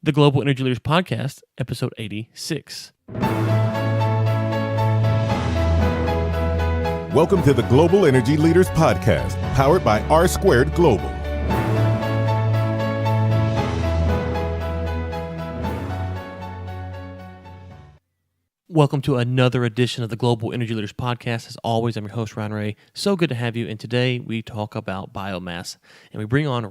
the Global Energy Leaders Podcast, episode 86. Welcome to the Global Energy Leaders Podcast, powered by R Squared Global. Welcome to another edition of the Global Energy Leaders Podcast. As always, I'm your host, Ryan Ray. So good to have you. And today we talk about biomass. And we bring on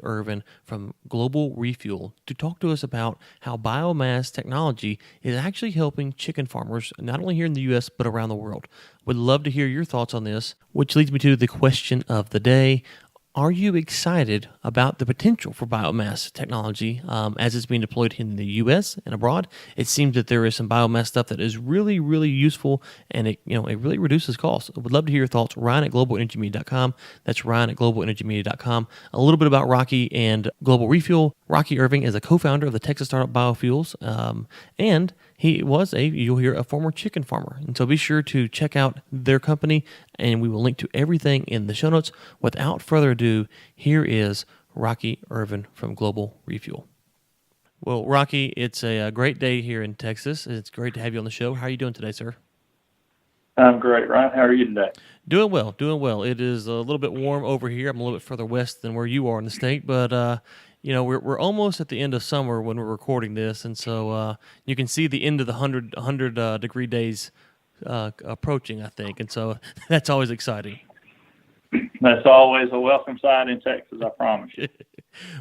Irvin from Global ReFuel to talk to us about how biomass technology is actually helping chicken farmers, not only here in the U.S., but around the world. Would love to hear your thoughts on this, which leads me to the question of the day. Are you excited about the potential for biomass technology as it's being deployed in the U.S. and abroad? It seems that there is some biomass stuff that is really, really useful, and it really reduces costs. I would love to hear your thoughts. Ryan at globalenergymedia.com. That's Ryan at globalenergymedia.com. A little bit about Rocky and Global ReFuel. Rocky Irving is a co-founder of the Texas startup Biofuels, and he was a former chicken farmer. And so be sure to check out their company, and we will link to everything in the show notes. Without further ado, here is Rocky Irvin from Global ReFuel. Well, Rocky, it's a great day here in Texas. It's great to have you on the show. How are you doing today, sir? I'm great, Ryan. How are you today? Doing well. It is a little bit warm over here. I'm a little bit further west than where you are in the state, but we're almost at the end of summer when we're recording this, and so you can see the end of the 100 degree days approaching, I think, and so that's always exciting. That's always a welcome sight in Texas, I promise you.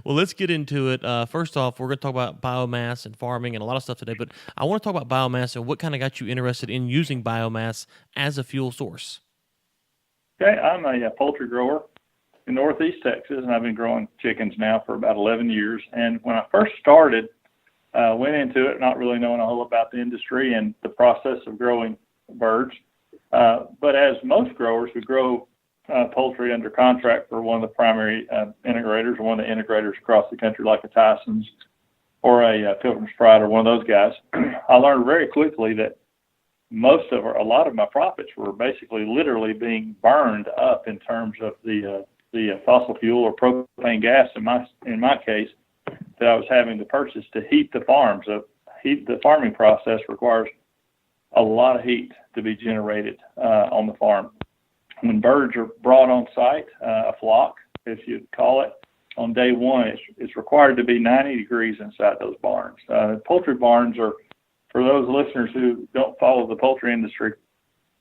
Well, let's get into it. First off, we're going to talk about biomass and farming and a lot of stuff today, but I want to talk about biomass and what kind of got you interested in using biomass as a fuel source. Okay, I'm a poultry grower in Northeast Texas, and I've been growing chickens now for about 11 years. And when I first started, went into it not really knowing a whole lot about the industry and the process of growing birds. But as most growers who grow poultry under contract for one of the primary integrators or one of the integrators across the country, like a Tyson's or a Pilgrim's Pride or one of those guys, I learned very quickly that a lot of my profits were basically literally being burned up in terms of the fossil fuel or propane gas in my case that I was having to purchase to heat the farms. The farming process requires a lot of heat to be generated on the farm. When birds are brought on site, a flock, if you'd call it, on day one, it's required to be 90 degrees inside those barns. Poultry barns are, for those listeners who don't follow the poultry industry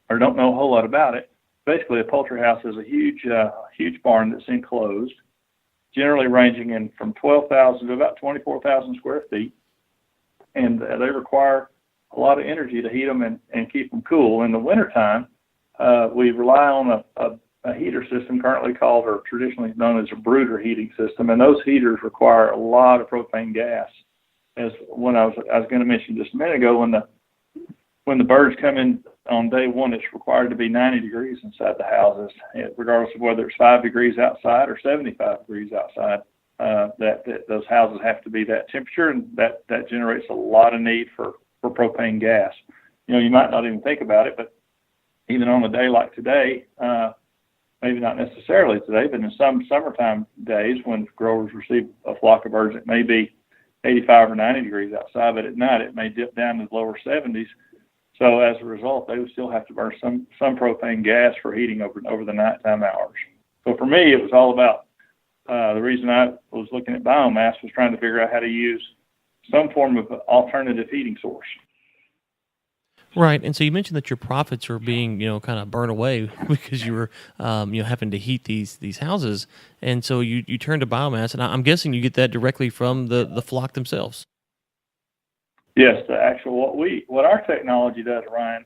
or don't know a whole lot about it, basically a poultry house is a huge barn that's enclosed, generally ranging in from 12,000 to about 24,000 square feet, and they require a lot of energy to heat them and keep them cool. In the wintertime, we rely on a heater system currently called, or traditionally known as, a brooder heating system, and those heaters require a lot of propane gas. As when I was going to mention just a minute ago, when the birds come in on day one, it's required to be 90 degrees inside the houses, regardless of whether it's 5 degrees outside or 75 degrees outside. That those houses have to be that temperature, and that generates a lot of need for propane gas. You might not even think about it, but even on a day like today, maybe not necessarily today, but in some summertime days when growers receive a flock of birds, it may be 85 or 90 degrees outside, but at night it may dip down to the lower 70s. So as a result, they would still have to burn some propane gas for heating over the nighttime hours. So for me, it was all about the reason I was looking at biomass was trying to figure out how to use some form of alternative heating source. Right, and so you mentioned that your profits are being, kind of burned away because you were, having to heat these houses, and so you turn to biomass, and I'm guessing you get that directly from the flock themselves. Yes, the actual what our technology does, Ryan,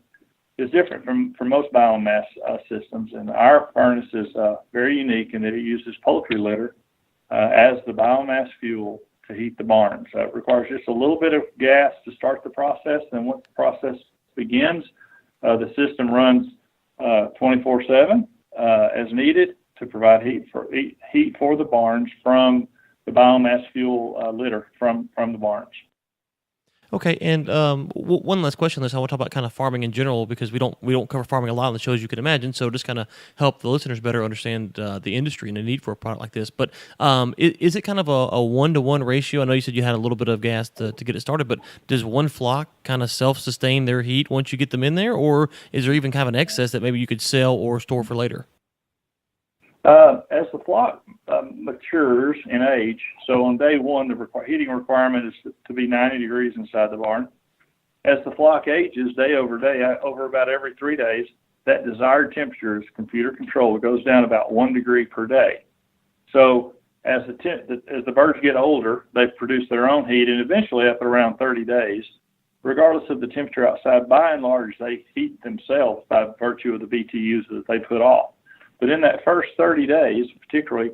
is different from most biomass systems, and our furnace is very unique in that it uses poultry litter as the biomass fuel to heat the barns. It requires just a little bit of gas to start the process, and once the process begins, the system runs 24/7 as needed to provide heat for the barns from the biomass fuel litter from the barns. Okay, and one last question, Liz. I want to talk about kind of farming in general because we don't cover farming a lot on the shows, you can imagine. So just kind of help the listeners better understand the industry and the need for a product like this. But is it kind of a 1-to-1 ratio? I know you said you had a little bit of gas to get it started, but does one flock kind of self-sustain their heat once you get them in there, or is there even kind of an excess that maybe you could sell or store for later? As the flock matures in age, so on day one, the heating requirement is to be 90 degrees inside the barn. As the flock ages, day over day, over about every 3 days, that desired temperature is computer controlled. It goes down about 1 degree per day. So as the birds get older, they produce their own heat, and eventually, after around 30 days, regardless of the temperature outside, by and large, they heat themselves by virtue of the BTUs that they put off. But in that first 30 days, particularly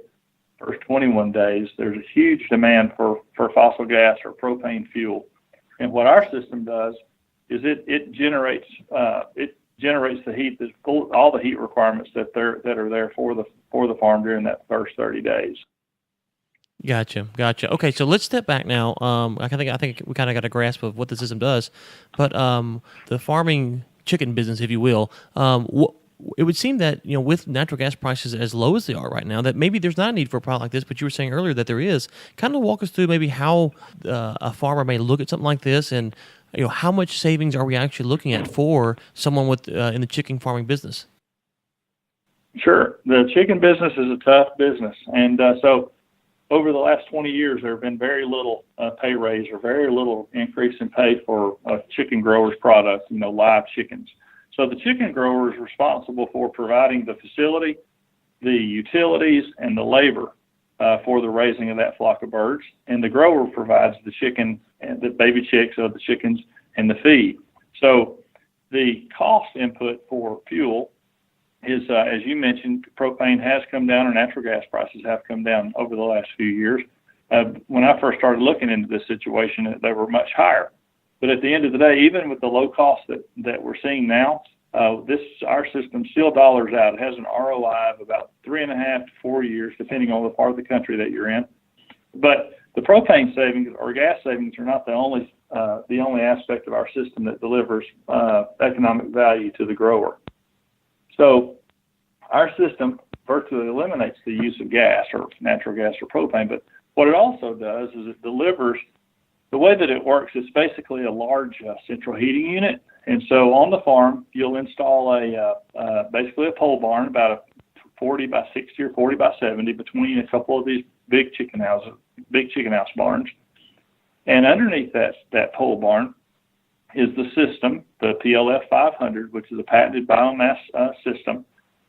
first 21 days, there's a huge demand for fossil gas or propane fuel. And what our system does is it generates the heat, all the heat requirements that are there for the farm during that first 30 days. Gotcha. Okay, so let's step back now. I think we kind of got a grasp of what the system does, but the farming chicken business, if you will, it would seem that with natural gas prices as low as they are right now, that maybe there's not a need for a product like this. But you were saying earlier that there is. Kind of walk us through maybe how a farmer may look at something like this, and how much savings are we actually looking at for someone with in the chicken farming business? Sure, the chicken business is a tough business, and so over the last 20 years, there have been very little pay raise or very little increase in pay for chicken growers' products, live chickens. So the chicken grower is responsible for providing the facility, the utilities, and the labor for the raising of that flock of birds. And the grower provides the chicken and the baby chicks of the chickens and the feed. So the cost input for fuel is, as you mentioned, propane has come down, or natural gas prices have come down over the last few years. When I first started looking into this situation, they were much higher. But at the end of the day, even with the low cost that we're seeing now, our system still dollars out. It has an ROI of about 3.5 to 4 years, depending on the part of the country that you're in. But the propane savings or gas savings are not the only aspect of our system that delivers economic value to the grower. So our system virtually eliminates the use of gas or natural gas or propane. But what it also does is it delivers. The way that it works is basically a large central heating unit. And so on the farm, you'll install basically a pole barn, about a 40 by 60 or 40 by 70 between a couple of these big chicken house barns. And underneath that pole barn is the system, the PLF 500, which is a patented biomass system.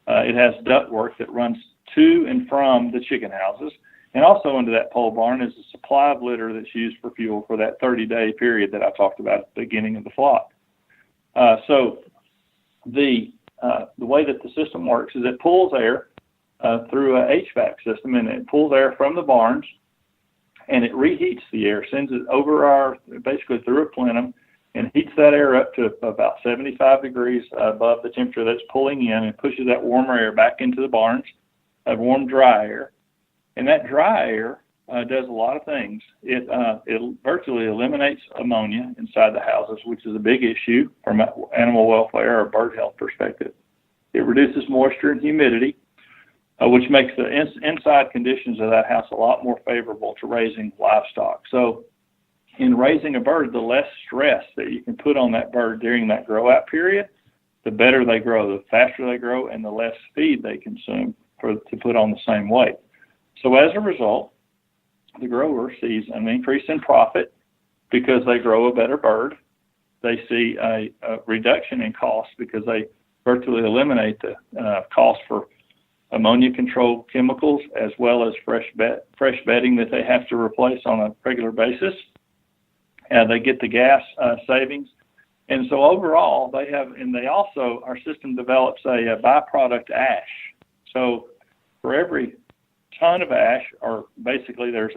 It has ductwork that runs to and from the chicken houses. And also into that pole barn is a supply of litter that's used for fuel for that 30-day period that I talked about at the beginning of the flock. So the way that the system works is it pulls air through a HVAC system, and it pulls air from the barns, and it reheats the air, sends it over basically through a plenum, and heats that air up to about 75 degrees above the temperature that's pulling in, and pushes that warmer air back into the barns, warm, dry air. And that dry air does a lot of things. It virtually eliminates ammonia inside the houses, which is a big issue from an animal welfare or bird health perspective. It reduces moisture and humidity, which makes the inside conditions of that house a lot more favorable to raising livestock. So in raising a bird, the less stress that you can put on that bird during that grow-out period, the better they grow, the faster they grow, and the less feed they consume to put on the same weight. So as a result, the grower sees an increase in profit because they grow a better bird. They see a reduction in cost because they virtually eliminate the cost for ammonia-controlled chemicals, as well as fresh bedding that they have to replace on a regular basis. They get the gas savings. And so overall, our system develops a byproduct ash. So for every ton of ash, or basically there's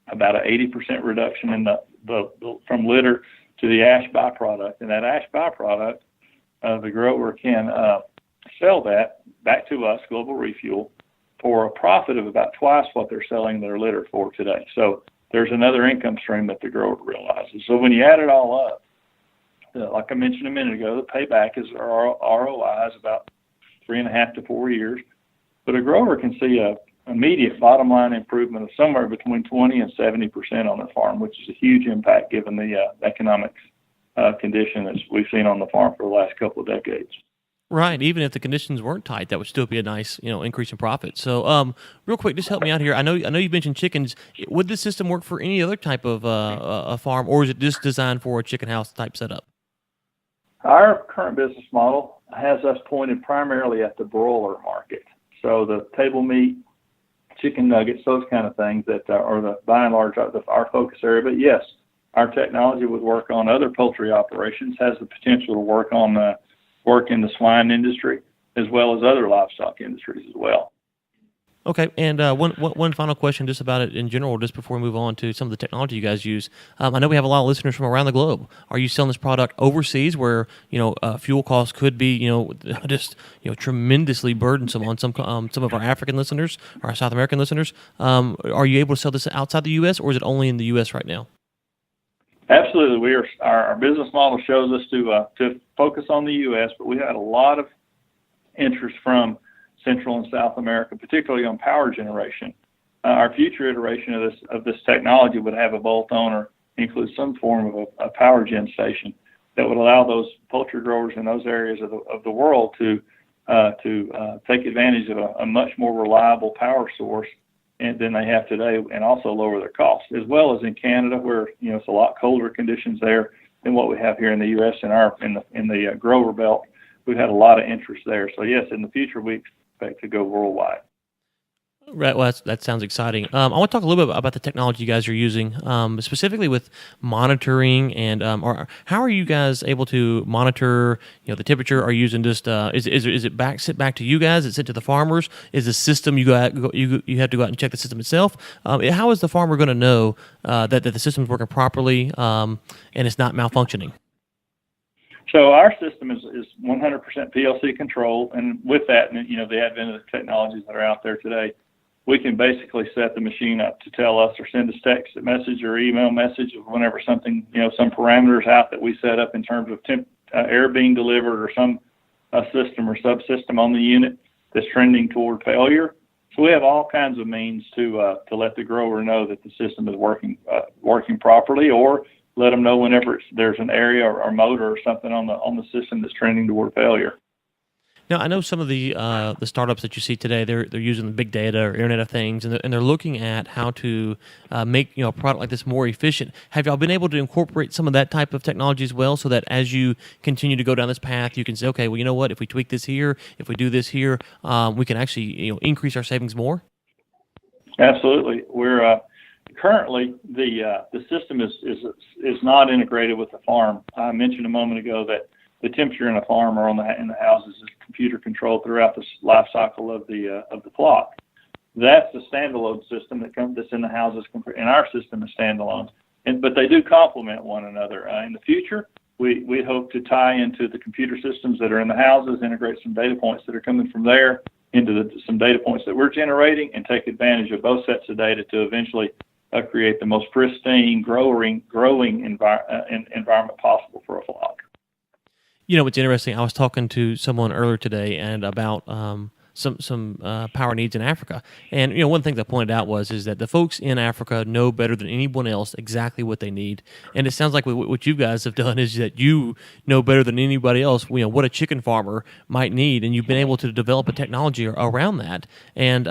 about an 80% reduction in the from litter to the ash byproduct. And that ash byproduct, the grower can sell that back to us, Global ReFuel, for a profit of about twice what they're selling their litter for today. So there's another income stream that the grower realizes. So when you add it all up, like I mentioned a minute ago, the payback is ROI is about 3.5 to 4 years, but a grower can see a immediate bottom line improvement of somewhere between 20 and 70% on their farm, which is a huge impact given the economic condition that we've seen on the farm for the last couple of decades. Right. Even if the conditions weren't tight, that would still be a nice, increase in profit. So, real quick, just help me out here. I know you mentioned chickens. Would this system work for any other type of a farm, or is it just designed for a chicken house type setup? Our current business model has us pointed primarily at the broiler market. So the table meat, chicken nuggets, those kind of things that are by and large our focus area. But yes, our technology would work on other poultry operations, has the potential to work in the swine industry as well as other livestock industries as well. Okay, and one final question just about it in general, just before we move on to some of the technology you guys use. I know we have a lot of listeners from around the globe. Are you selling this product overseas where, fuel costs could be, just, tremendously burdensome on some of our African listeners, our South American listeners? Are you able to sell this outside the U.S., or is it only in the U.S. right now? Absolutely. Our business model shows us to focus on the U.S., but we had a lot of interest from Central and South America, particularly on power generation. Our future iteration of this technology would have a bolt-on or include some form of a power gen station that would allow those poultry growers in those areas of the world to take advantage of a much more reliable power source than they have today, and also lower their costs, as well as in Canada, where it's a lot colder conditions there than what we have here in the U.S. in the grower belt. We've had a lot of interest there. So yes, in the future we expect to go worldwide. Right. Well, that sounds exciting. I want to talk a little bit about the technology you guys are using, specifically with monitoring and or how are you guys able to monitor, the temperature? Are you using just is it sent back to you guys? Is it sent to the farmers? Is the system you have to go out and check the system itself? How is the farmer going to know that the system is working properly and it's not malfunctioning? So our system is 100% PLC controlled, and with that, the advent of the technologies that are out there today, we can basically set the machine up to tell us or send us text message or email message whenever something, some parameters out that we set up in terms of air being delivered or some system or subsystem on the unit that's trending toward failure. So we have all kinds of means to let the grower know that the system is working properly, or let them know whenever there's an area or motor or something on the system that's trending toward failure. Now, I know some of the startups that you see today, they're using the big data or Internet of Things, and they're looking at how to make a product like this more efficient. Have y'all been able to incorporate some of that type of technology as well, so that as you continue to go down this path, you can say, okay, well, you know what? If we tweak this here, if we do this here, we can actually increase our savings more. Absolutely. We're currently the system is not integrated with the farm. I mentioned a moment ago that the temperature in a farm or in the houses is computer controlled throughout the life cycle of the flock. That's the standalone system that's in the houses, and our system is standalone. But they do complement one another. In the future, we hope to tie into the computer systems that are in the houses, integrate some data points that are coming from there into some data points that we're generating, and take advantage of both sets of data to eventually create the most pristine growing environment possible for a flock. It's interesting. I was talking to someone earlier today and about some power needs in Africa. And one thing that I pointed out is that the folks in Africa know better than anyone else exactly what they need. And it sounds like what you guys have done is that you know better than anybody else, what a chicken farmer might need, and you've been able to develop a technology around that. And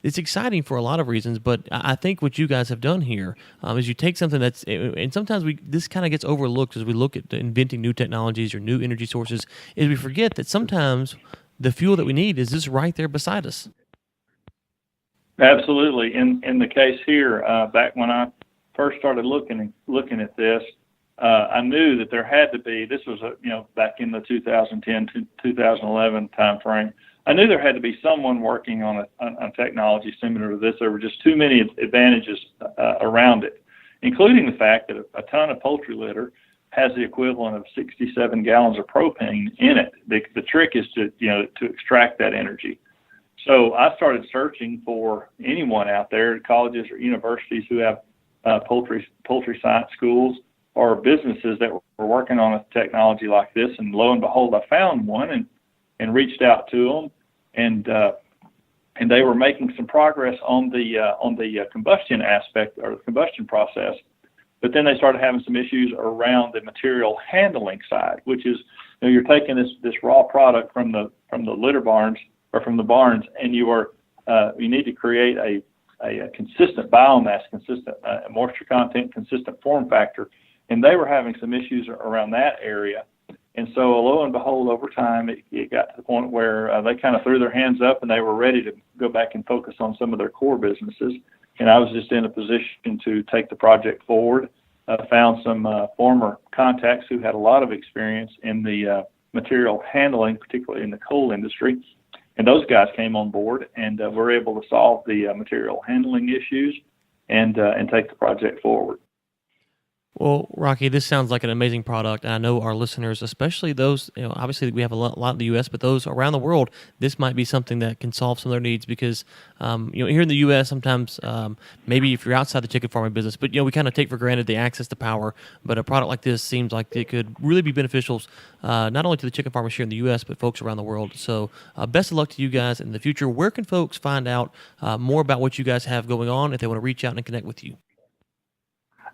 it's exciting for a lot of reasons. But I think what you guys have done here is you take something that's, and sometimes this kind of gets overlooked as we look at inventing new technologies or new energy sources, is we forget that sometimes the fuel that we need is just right there beside us. Absolutely. In the case here, back when I first started looking at this, I knew that there had to be. This was back in the 2010 to 2011 timeframe. I knew there had to be someone working on a technology similar to this. There were just too many advantages around it, including the fact that a ton of poultry litter has the equivalent of 67 gallons of propane in it. The trick is to extract that energy. So I started searching for anyone out there, colleges or universities who have poultry science schools or businesses that were working on a technology like this. And lo and behold, I found one and reached out to them, and they were making some progress on the combustion aspect or the combustion process. But then they started having some issues around the material handling side, which is, you're taking this raw product from the litter barns or from the barns, and you need to create a consistent biomass, consistent moisture content, consistent form factor, and they were having some issues around that area. And so, lo and behold, over time, it got to the point where they kind of threw their hands up and they were ready to go back and focus on some of their core businesses. And I was just in a position to take the project forward. Found some former contacts who had a lot of experience in the material handling, particularly in the coal industry. And those guys came on board and were able to solve the material handling issues and take the project forward. Well, Rocky, this sounds like an amazing product, and I know our listeners, especially those, obviously we have a lot in the U.S., but those around the world, this might be something that can solve some of their needs because, here in the U.S., sometimes maybe if you're outside the chicken farming business, but, we kind of take for granted the access to power, but a product like this seems like it could really be beneficial, not only to the chicken farmers here in the U.S., but folks around the world. So best of luck to you guys in the future. Where can folks find out more about what you guys have going on if they want to reach out and connect with you?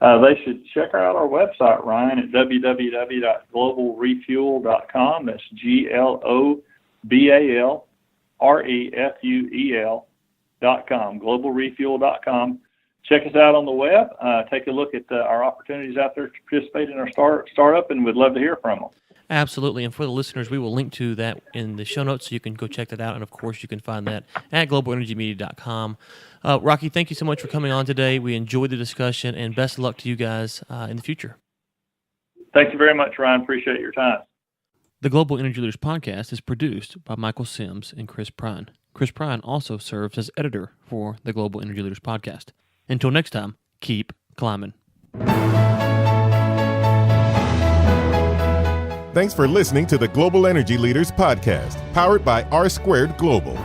They should check out our website, Ryan, at www.globalrefuel.com. That's GLOBALREFUEL.com, globalrefuel.com. Check us out on the web. Take a look at our opportunities out there to participate in our startup, and we'd love to hear from them. Absolutely. And for the listeners, we will link to that in the show notes so you can go check that out. And, of course, you can find that at globalenergymedia.com. Rocky, thank you so much for coming on today. We enjoyed the discussion, and best of luck to you guys in the future. Thank you very much, Ryan. Appreciate your time. The Global Energy Leaders Podcast is produced by Michael Sims and Chris Prine. Chris Prine also serves as editor for the Global Energy Leaders Podcast. Until next time, keep climbing. Thanks for listening to the Global Energy Leaders Podcast, powered by R Squared Global.